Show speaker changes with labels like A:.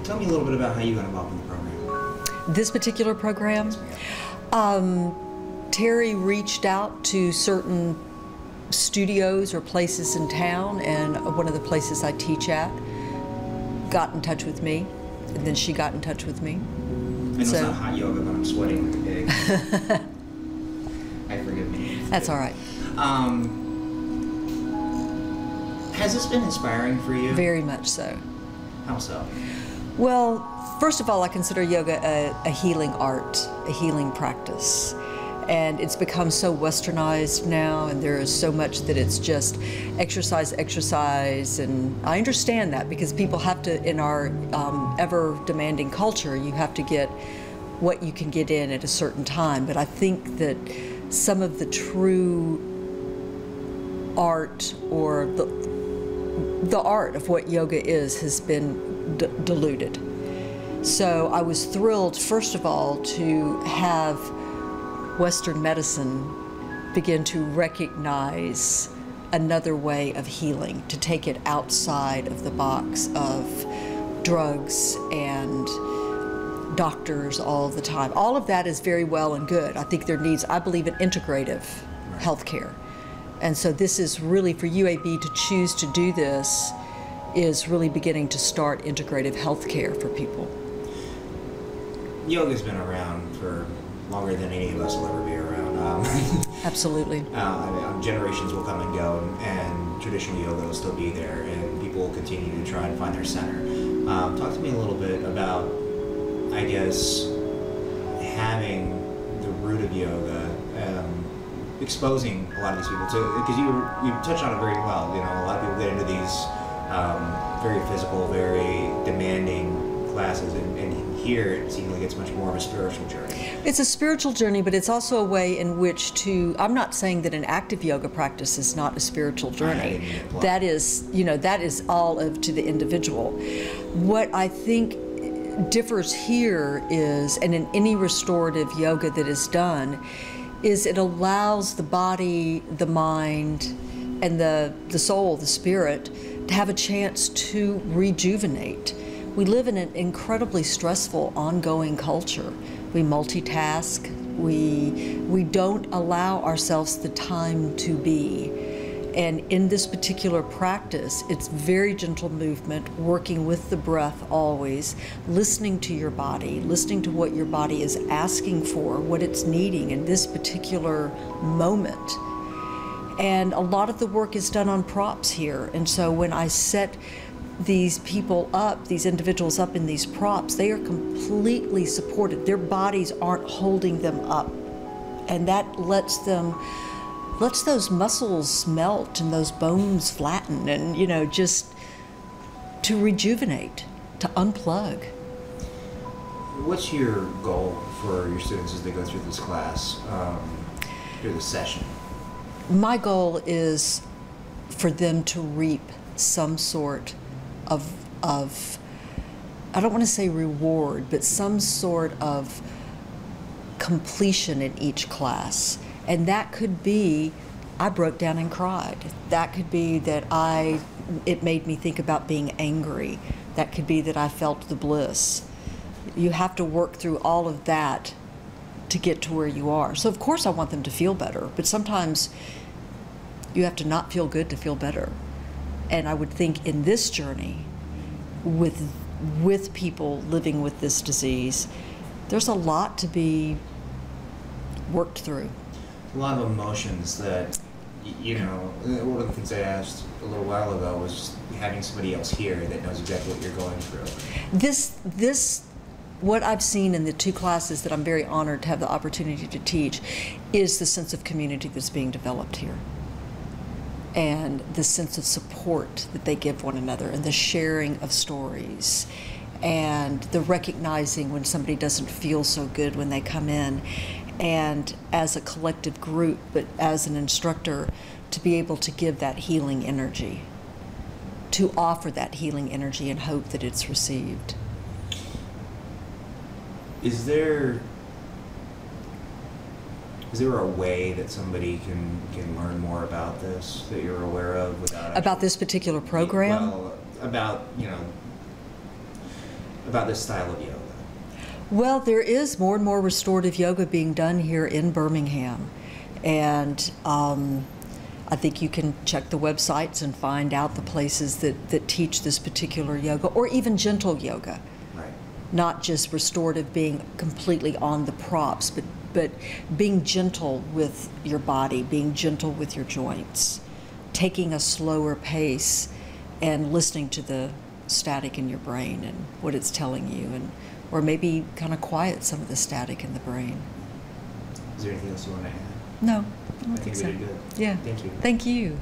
A: Tell me a little bit about how you got involved in the program.
B: This particular program, Terry reached out to certain studios or places in town, and one of the places I teach at got in touch with me, and then she got in touch with me.
A: I know it's not hot yoga, but I'm sweating like a pig. Forgive me.
B: That's all right.
A: Has this been inspiring for you?
B: Very much so.
A: How so?
B: Well, first of all, I consider yoga a healing art, a healing practice. And it's become so westernized now, and there is so much that it's just exercise, exercise, and I understand that because people have to, in our ever-demanding culture, you have to get what you can get in at a certain time. But I think that some of the true art, or the art of what yoga is, has been diluted. So I was thrilled, first of all, to have Western medicine begin to recognize another way of healing, to take it outside of the box of drugs and doctors all the time. All of that is very well and good. I think there needs, I believe in integrative healthcare. And so this is really, for UAB to choose to do this, is really beginning to start integrative healthcare for people.
A: Yoga's been around for longer than any of us will ever be around.
B: Absolutely.
A: Generations will come and go, and traditional yoga will still be there, and people will continue to try and find their center. Talk to me a little bit about, I guess, having the root of yoga, exposing a lot of these people to, because you touched on it very well. You know, a lot of people get into these very physical, very demanding classes, and here it seems like it's much more of a spiritual journey.
B: It's a spiritual journey, but it's also a way in which to, I'm not saying that an active yoga practice is not a spiritual journey. That is, you know, that is all up to the individual. What I think differs here is, and in any restorative yoga that is done, is it allows the body, the mind, and the soul, the spirit, to have a chance to rejuvenate. We live in an incredibly stressful, ongoing culture. We multitask. We don't allow ourselves the time to be. And in this particular practice, it's very gentle movement, working with the breath always, listening to your body, listening to what your body is asking for, what it's needing in this particular moment. And a lot of the work is done on props here. And so when I set these people up, these individuals up in these props, they are completely supported. Their bodies aren't holding them up. And that lets those muscles melt and those bones flatten, and, you know, just to rejuvenate, to unplug.
A: What's your goal for your students as they go through this class, through this session?
B: My goal is for them to reap some sort of I don't want to say reward, but some sort of completion in each class. And that could be, I broke down and cried. That could be that it made me think about being angry. That could be that I felt the bliss. You have to work through all of that to get to where you are. So of course I want them to feel better, but sometimes you have to not feel good to feel better. And I would think in this journey, with people living with this disease, there's a lot to be worked through.
A: A lot of emotions that, you know, one of the things I asked a little while ago was just having somebody else here that knows exactly what you're going through. What I've seen in the two classes that I'm very honored to have the opportunity to teach is the sense of community that's being developed here, and the sense of support that they give one another, and the sharing of stories, and the recognizing when somebody doesn't feel so good when they come in, and as a collective group, but as an instructor, to be able to give that healing energy, to offer that healing energy and hope that it's received. Is there a way that somebody can learn more about this that you're aware of without
B: about this particular program?
A: Well, about, you know, about this style of yoga?
B: Well, there is more and more restorative yoga being done here in Birmingham. And I think you can check the websites and find out the places that teach this particular yoga, or even gentle yoga.
A: Right.
B: Not just restorative being completely on the props, but being gentle with your body, being gentle with your joints, taking a slower pace and listening to the static in your brain and what it's telling you, and or maybe kind of quiet some of the static in the brain.
A: Is there anything else you want to add?
B: No, I don't
A: I
B: think
A: think
B: so.
A: we did good.
B: Yeah.
A: Thank you.
B: Thank you.